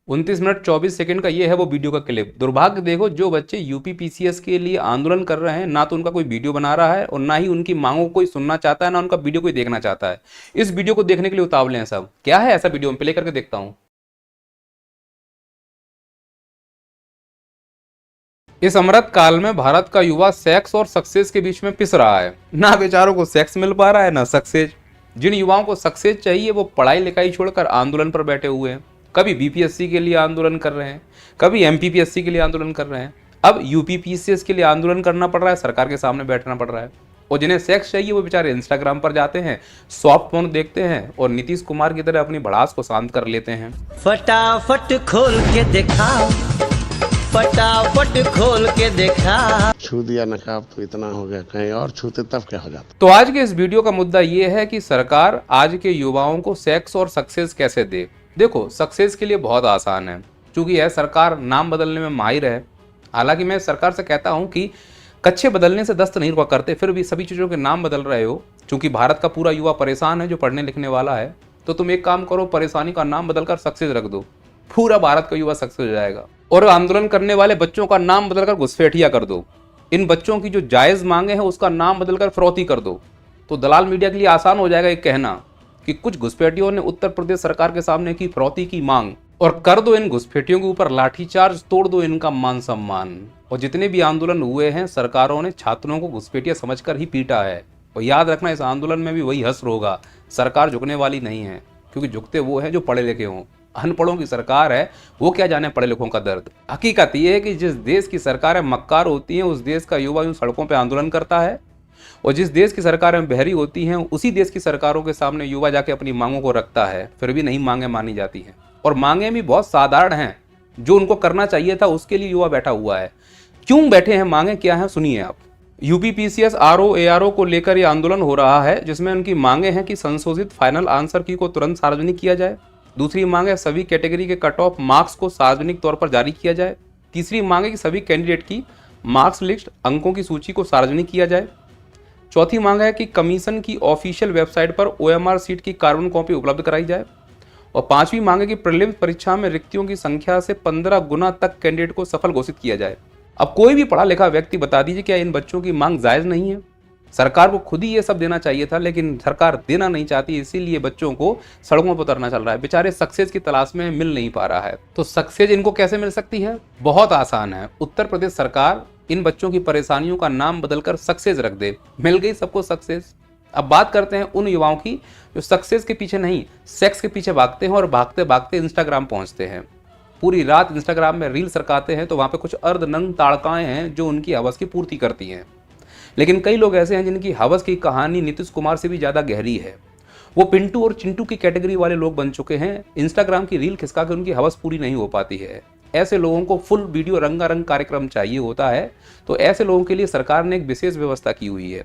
29 minute 24 second का ये है वो वीडियो का क्लिप। दुर्भाग्य देखो, जो बच्चे यूपी पीसीएस के लिए आंदोलन कर रहे हैं, ना तो उनका कोई वीडियो बना रहा है और ना ही उनकी मांगों को कोई सुनना चाहता है, ना उनका वीडियो कोई देखना चाहता है। इस वीडियो को देखने के लिए उतावले हैं सब। क्या है ऐसा वीडियो, में प्ले करके देखता हूं। इस अमृत काल में भारत का युवा सेक्स और सक्सेस के बीच में पिस रहा है। ना बेचारों को सेक्स मिल पा रहा है, ना सक्सेस। जिन युवाओं को सक्सेस चाहिए वो पढ़ाई लिखाई छोड़कर आंदोलन पर बैठे हुए हैं। कभी बीपीएससी के लिए आंदोलन कर रहे हैं, कभी एमपीपीएससी के लिए आंदोलन कर रहे हैं, अब यूपीपीसीएस के लिए आंदोलन करना पड़ रहा है, सरकार के सामने बैठना पड़ रहा है। और जिन्हें सेक्स चाहिए वो बेचारे इंस्टाग्राम पर जाते हैं, सॉफ्ट फोन देखते हैं और नीतीश कुमार की तरह अपनी भड़ास को शांत कर लेते हैं। फटाफट खोल के दिखाओ, फटाफट खोल के देखा। छू दिया नकाब तो इतना हो गया, कहीं और छूते तब क्या हो जाता। तो आज के इस वीडियो का मुद्दा ये है कि सरकार आज के युवाओं को सेक्स और सक्सेस कैसे दे। देखो, सक्सेस के लिए बहुत आसान है, क्योंकि यह सरकार नाम बदलने में माहिर है। हालांकि मैं सरकार से कहता हूं कि कच्चे बदलने से दस्त नहीं रुका करते, फिर भी सभी चीज़ों के नाम बदल रहे हो। क्योंकि भारत का पूरा युवा परेशान है जो पढ़ने लिखने वाला है, तो तुम एक काम करो, परेशानी का नाम बदलकर सक्सेस रख दो, पूरा भारत का युवा सक्सेस हो जाएगा। और आंदोलन करने वाले बच्चों का नाम बदलकर घुसपैठिया कर दो। इन बच्चों की जो जायज़ मांगे हैं उसका नाम बदलकर फिरौती कर दो। तो दलाल मीडिया के लिए आसान हो जाएगा एक कहना कि कुछ घुसपैठियों ने उत्तर प्रदेश सरकार के सामने की फिरौती की मांग, और कर दो इन घुसपैठियों के ऊपर लाठीचार्ज, तोड़ दो इनका मान सम्मान। और जितने भी आंदोलन हुए हैं, सरकारों ने छात्रों को घुसपैठिया समझकर ही पीटा है। और याद रखना, इस आंदोलन में भी वही हश्र होगा। सरकार झुकने वाली नहीं है, क्योंकि झुकते वो हैं जो पढ़े लिखे हों। अनपढ़ों की सरकार है, वो क्या जाने पढ़े लिखों का दर्द। हकीकत ये है कि जिस देश की सरकारें मक्कार होती हैं, उस देश का युवा यूं सड़कों पर आंदोलन करता है, और जिस देश की सरकारें बहरी होती हैं, उसी देश की सरकारों के सामने युवा जाके अपनी मांगों को रखता है, फिर भी नहीं मांगे मानी जाती हैं। और मांगे भी बहुत साधारण हैं, जो उनको करना चाहिए था उसके लिए युवा बैठा हुआ है। क्यों बैठे हैं, मांगे क्या है, सुनिए आप। यूपी पीसीएस आरओ एआरओ को लेकर यह आंदोलन हो रहा है, जिसमें उनकी मांगे हैं कि संशोधित फाइनल आंसर की को तुरंत सार्वजनिक किया जाए। दूसरी मांग है सभी कैटेगरी के कट ऑफ मार्क्स को सार्वजनिक तौर पर जारी किया जाए। तीसरी मांग है कि सभी कैंडिडेट की मार्क्स लिस्ट, अंकों की सूची को सार्वजनिक किया जाए। चौथी मांग है कि कमीशन की ऑफिशियल वेबसाइट पर ओएमआर सीट की कार्बन कॉपी उपलब्ध कराई जाए। और पांचवी मांग है कि प्रीलिम्स परीक्षा में रिक्तियों की संख्या से 15 गुना तक कैंडिडेट को सफल घोषित किया जाए। अब कोई भी पढ़ा लिखा व्यक्ति बता दीजिए, क्या इन बच्चों की मांग जायज नहीं है? सरकार को खुद ही ये सब देना चाहिए था, लेकिन सरकार देना नहीं चाहती, इसीलिए बच्चों को सड़कों पर उतरना चल रहा है। बेचारे सक्सेस की तलाश में मिल नहीं पा रहा है। तो सक्सेस इनको कैसे मिल सकती है? बहुत आसान है। उत्तर प्रदेश सरकार इन बच्चों की परेशानियों का नाम बदलकर सक्सेस रख दे, मिल गई सबको सक्सेस। अब बात करते हैं उन युवाओं की जो सक्सेस के पीछे नहीं, सेक्स के पीछे भागते हैं, और भागते भागते इंस्टाग्राम पहुंचते हैं। पूरी रात इंस्टाग्राम में रील सरकाते हैं, तो वहां पे कुछ अर्धनग्न ताड़काएं हैं जो उनकी हवस की पूर्ति करती हैं। लेकिन कई लोग ऐसे हैं जिनकी हवस की कहानी नीतीश कुमार से भी ज़्यादा गहरी है। वो पिंटू और चिंटू की कैटेगरी वाले लोग बन चुके हैं। इंस्टाग्राम की रील खिसका के उनकी हवस पूरी नहीं हो पाती है। ऐसे लोगों को फुल वीडियो रंगारंग कार्यक्रम चाहिए होता है। तो ऐसे लोगों के लिए सरकार ने एक विशेष व्यवस्था की हुई है।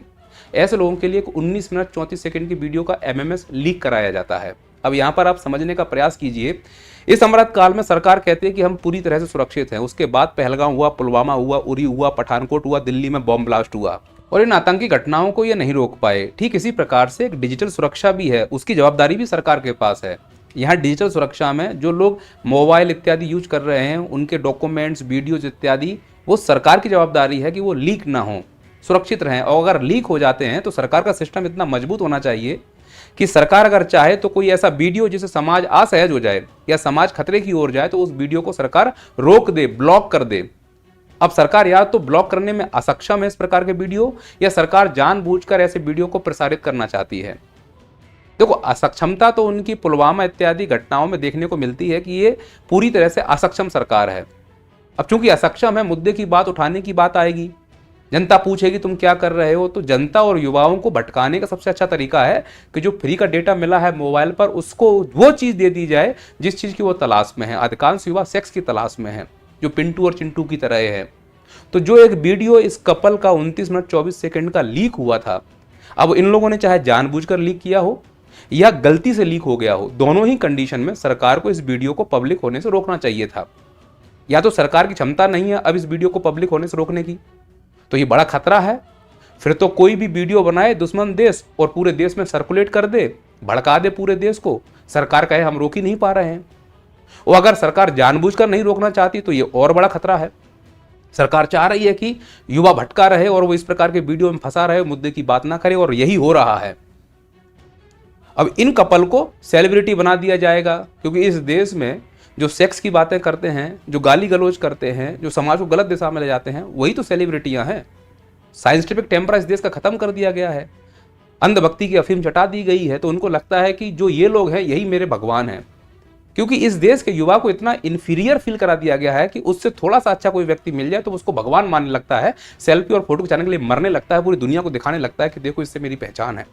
ऐसे लोगों के लिए एक 19 मिनट 34 सेकंड की वीडियो का एमएमएस लीक कराया जाता है। अब यहाँ पर आप समझने का प्रयास कीजिए। इस अमृत काल में सरकार कहती है कि हम पूरी तरह से सुरक्षित हैं। उसके बाद पहलगाम हुआ, पुलवामा हुआ, उरी हुआ, पठानकोट हुआ, दिल्ली में बॉम्ब ब्लास्ट हुआ, और इन आतंकी घटनाओं को ये नहीं रोक पाए। ठीक इसी प्रकार से एक डिजिटल सुरक्षा भी है, उसकी जवाबदारी भी सरकार के पास है। यहाँ डिजिटल सुरक्षा में जो लोग मोबाइल इत्यादि यूज कर रहे हैं, उनके डॉक्यूमेंट्स, वीडियोज इत्यादि, वो सरकार की जवाबदारी है कि वो लीक ना हो, सुरक्षित रहें। और अगर लीक हो जाते हैं तो सरकार का सिस्टम इतना मजबूत होना चाहिए कि सरकार अगर चाहे तो कोई ऐसा वीडियो जिससे समाज असहज हो जाए या समाज खतरे की ओर जाए, तो उस वीडियो को सरकार रोक दे, ब्लॉक कर दे। अब सरकार या तो ब्लॉक करने में असक्षम है इस प्रकार के वीडियो, या सरकार जानबूझकर ऐसे वीडियो को प्रसारित करना चाहती है। देखो, असक्षमता तो उनकी पुलवामा इत्यादि घटनाओं में देखने को मिलती है कि ये पूरी तरह से असक्षम सरकार है। अब चूंकि असक्षम है, मुद्दे की बात उठाने की बात आएगी, जनता पूछेगी तुम क्या कर रहे हो, तो जनता और युवाओं को भटकाने का सबसे अच्छा तरीका है कि जो फ्री का डेटा मिला है मोबाइल पर, उसको वो चीज दे दी जाए जिस चीज की वो तलाश में है। अधिकांश युवा सेक्स की तलाश में है, जो पिंटू और चिंटू की तरह है। तो जो एक वीडियो इस कपल का 29 मिनट 24 सेकंड का लीक हुआ था, अब इन लोगों ने चाहे जानबूझकर लीक किया हो या गलती से लीक हो गया हो, दोनों ही कंडीशन में सरकार को इस वीडियो को पब्लिक होने से रोकना चाहिए था। या तो सरकार की क्षमता नहीं है अब इस वीडियो को पब्लिक होने से रोकने की, तो ये बड़ा खतरा है। फिर तो कोई भी वीडियो बनाए दुश्मन देश और पूरे देश में सर्कुलेट कर दे, भड़का दे पूरे देश को, सरकार कहे हम रोक ही नहीं पा रहे हैं। और अगर सरकार जानबूझकर नहीं रोकना चाहती तो ये और बड़ा खतरा है। सरकार चाह रही है कि युवा भटका रहे और वो इस प्रकार के वीडियो में फंसा रहे, मुद्दे की बात ना करे, और यही हो रहा है। अब इन कपल को सेलिब्रिटी बना दिया जाएगा, क्योंकि इस देश में जो सेक्स की बातें करते हैं, जो गाली गलौज करते हैं, जो समाज को गलत दिशा में ले जाते हैं, वही तो सेलिब्रिटियां हैं। साइंटिफिक टेम्पर इस देश का खत्म कर दिया गया है, अंधभक्ति की अफीम चटा दी गई है। तो उनको लगता है कि जो ये लोग हैं यही मेरे भगवान हैं, क्योंकि इस देश के युवा को इतना इंफीरियर फील करा दिया गया है कि उससे थोड़ा सा अच्छा कोई व्यक्ति मिल जाए तो उसको भगवान मानने लगता है, सेल्फी और फोटो खिंचाने के लिए मरने लगता है, पूरी दुनिया को दिखाने लगता है कि देखो इससे मेरी पहचान है।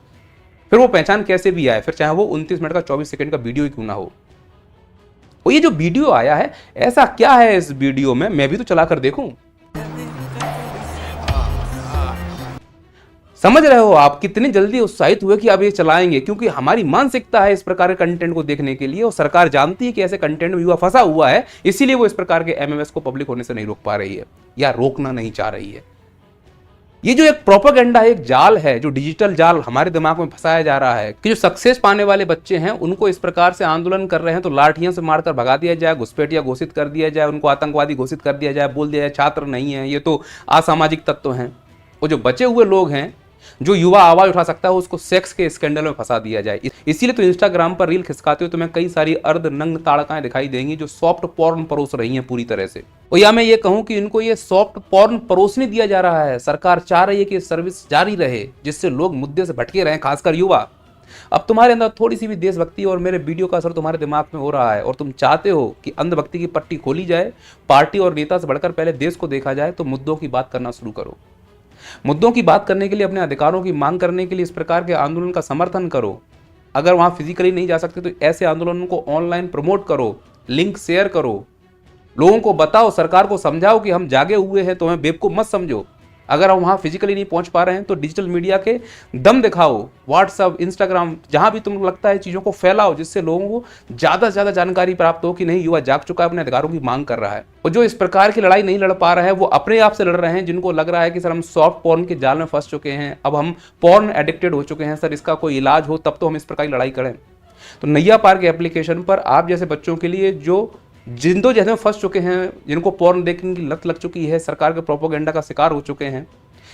फिर वो पहचान कैसे भी आए, फिर चाहे वो 29 मिनट का 24 सेकंड का वीडियो ही क्यों ना हो। और ये जो वीडियो आया है, ऐसा क्या है इस वीडियो में, मैं भी तो चलाकर देखूं। समझ रहे हो आप कितनी जल्दी उत्साहित हुए कि अब ये चलाएंगे, क्योंकि हमारी मानसिकता है इस प्रकार के कंटेंट को देखने के लिए, और सरकार जानती है कि ऐसे कंटेंट में युवा फंसा हुआ है, इसीलिए वो इस प्रकार के एमएमएस को पब्लिक होने से नहीं रोक पा रही है या रोकना नहीं चाह रही है। ये जो एक प्रोपेगेंडा, एक जाल है, जो डिजिटल जाल हमारे दिमाग में फंसाया जा रहा है कि जो सक्सेस पाने वाले बच्चे हैं उनको इस प्रकार से आंदोलन कर रहे हैं तो लाठियों से मारकर भगा दिया जाए, घुसपैठिया घोषित कर दिया जाए, उनको आतंकवादी घोषित कर दिया जाए, बोल दिया जाए छात्र नहीं है, ये तो असामाजिक तत्व हैं। और जो बचे हुए लोग हैं, जो युवा आवाज उठा सकता है, उसको सेक्स के स्कैंडल में फंसा दिया जाए। इसीलिए तो इंस्टाग्राम पर रील खिसकाते हो तुम्हें कई सारी अर्ध नग्न ताड़काएं दिखाई देंगी जो सॉफ्ट पॉर्न परोस रही हैं पूरी तरह से। और या मैं ये कहूं कि इनको ये सॉफ्ट पॉर्न परोसने दिया जा रहा है। सरकार चाह रही है कि सर्विस जारी रहे, जिससे लोग मुद्दे से भटके रहें, खासकर युवा। अब तुम्हारे अंदर थोड़ी सी भी देशभक्ति और मेरे वीडियो का असर तुम्हारे दिमाग में हो रहा है और तुम चाहते हो कि अंधभक्ति की पट्टी खोली जाए, पार्टी और नेता से बढ़कर पहले देश को देखा जाए, तो मुद्दों की बात करना शुरू करो। मुद्दों की बात करने के लिए, अपने अधिकारों की मांग करने के लिए इस प्रकार के आंदोलन का समर्थन करो। अगर वहां फिजिकली नहीं जा सकते तो ऐसे आंदोलनों को ऑनलाइन प्रमोट करो, लिंक शेयर करो, लोगों को बताओ, सरकार को समझाओ कि हम जागे हुए हैं, तो हमें बेवकूफ मत समझो। अगर हम वहां फिजिकली नहीं पहुंच पा रहे हैं तो डिजिटल मीडिया के दम दिखाओ, व्हाट्सएप, इंस्टाग्राम, जहां भी तुमको लगता है चीजों को फैलाओ, जिससे लोगों को ज्यादा से ज्यादा जानकारी प्राप्त हो कि नहीं, युवा जाग चुका है, अपने अधिकारों की मांग कर रहा है। और जो इस प्रकार की लड़ाई नहीं लड़ पा रहे हैं वो अपने आप से लड़ रहे हैं, जिनको लग रहा है कि सर हम सॉफ्ट पॉर्न के जाल में फंस चुके हैं, अब हम पॉर्न एडिक्टेड हो चुके हैं, सर इसका कोई इलाज हो तब तो हम इस प्रकार की लड़ाई करें। तो नैया पार के एप्लीकेशन पर आप जैसे बच्चों के लिए, जो जिंदो जैसे में फंस चुके हैं, जिनको पॉर्न देखने की लत लग चुकी है, सरकार के प्रोपेगेंडा का शिकार हो चुके हैं,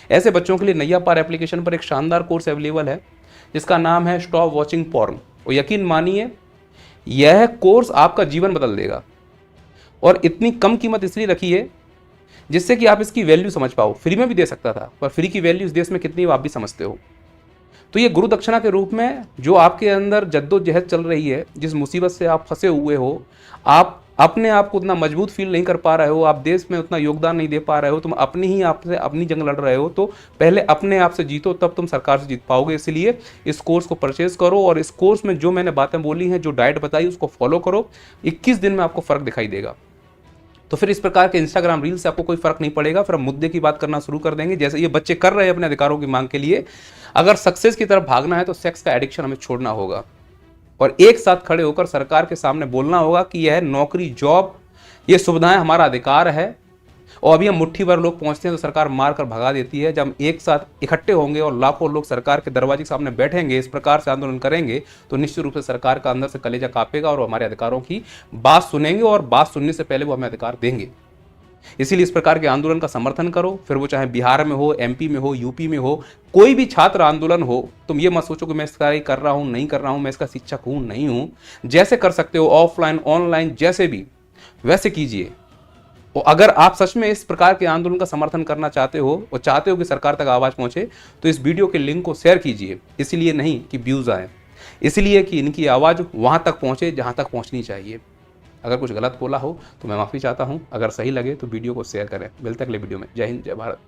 ऐसे बच्चों के लिए नैया पार एप्लीकेशन पर एक शानदार कोर्स अवेलेबल है जिसका नाम है स्टॉप वॉचिंग पॉर्न। और यकीन मानिए यह कोर्स आपका जीवन बदल देगा। और इतनी कम कीमत इसलिए रखी है जिससे कि आप इसकी वैल्यू समझ पाओ। फ्री में भी दे सकता था, पर फ्री की वैल्यू इस देश में कितनी आप भी समझते हो। तो ये गुरु दक्षिणा के रूप में जो आपके अंदर जद्दोजहद चल रही है, जिस मुसीबत से आप फंसे हुए हो, आप अपने आप को उतना मजबूत फील नहीं कर पा रहे हो, आप देश में उतना योगदान नहीं दे पा रहे हो, तुम अपनी ही आपसे अपनी जंग लड़ रहे हो, तो पहले अपने आप से जीतो, तब तुम सरकार से जीत पाओगे। इसलिए इस कोर्स को परचेज करो और इस कोर्स में जो मैंने बातें बोली हैं, जो डाइट बताई, उसको फॉलो करो। 21 दिन में आपको फर्क दिखाई देगा। तो फिर इस प्रकार के इंस्टाग्राम रील से आपको कोई फर्क नहीं पड़ेगा। फिर हम मुद्दे की बात करना शुरू कर देंगे, जैसे ये बच्चे कर रहे हैं अपने अधिकारों की मांग के लिए। अगर सक्सेस की तरफ भागना है तो सेक्स का एडिक्शन हमें छोड़ना होगा और एक साथ खड़े होकर सरकार के सामने बोलना होगा कि यह नौकरी, जॉब, ये सुविधाएं हमारा अधिकार है। और अभी हम मुट्ठी भर लोग पहुंचते हैं तो सरकार मार कर भगा देती है। जब हम एक साथ इकट्ठे होंगे और लाखों लोग सरकार के दरवाजे के सामने बैठेंगे, इस प्रकार से आंदोलन करेंगे, तो निश्चित रूप से सरकार का अंदर से कलेजा कांपेगा और हमारे अधिकारों की बात सुनेंगे और बात सुनने से पहले वो हमें अधिकार देंगे। इसीलिए इस प्रकार के आंदोलन का समर्थन करो। फिर वो चाहे बिहार में हो, एमपी में हो, यूपी में हो, कोई भी छात्र आंदोलन हो, तुम ये मत सोचो कि मैं इसका कर रहा हूं, नहीं कर रहा हूं, मैं इसका शिक्षक हूं, नहीं हूं। जैसे कर सकते हो, ऑफलाइन, ऑनलाइन, जैसे भी, वैसे कीजिए। और अगर आप सच में इस प्रकार के आंदोलन का समर्थन करना चाहते हो और चाहते हो कि सरकार तक आवाज पहुंचे, तो इस वीडियो के लिंक को शेयर कीजिए। इसलिए नहीं कि व्यूज आए, इसलिए कि इनकी आवाज वहां तक पहुंचे जहां तक पहुंचनी चाहिए। अगर कुछ गलत बोला हो तो मैं माफी चाहता हूं। अगर सही लगे तो वीडियो को शेयर करें। मिलते हैं अगले वीडियो में। जय हिंद, जय भारत।